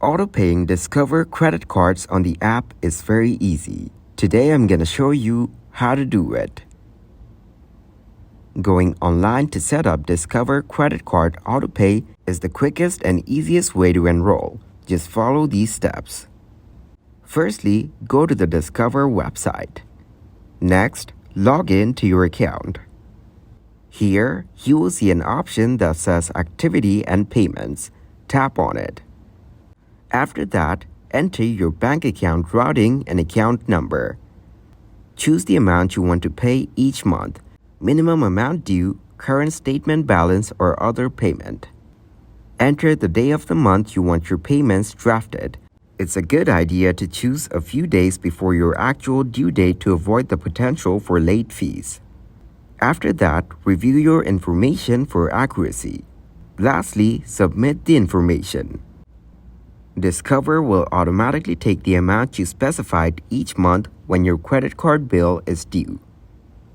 Auto-paying Discover credit cards on the app is very easy. Today I'm gonna show you how to do it. Going online to set up Discover credit card Autopay is the quickest and easiest way to enroll. Just follow these steps. Firstly, go to the Discover website. Next, log in to your account. Here, you will see an option that says Activity and Payments. Tap on it. After that, enter your bank account routing and account number. Choose the amount you want to pay each month, minimum amount due, current statement balance, or other payment. Enter the day of the month you want your payments drafted. It's a good idea to choose a few days before your actual due date to avoid the potential for late fees. After that, review your information for accuracy. Lastly, submit the information. Discover will automatically take the amount you specified each month when your credit card bill is due.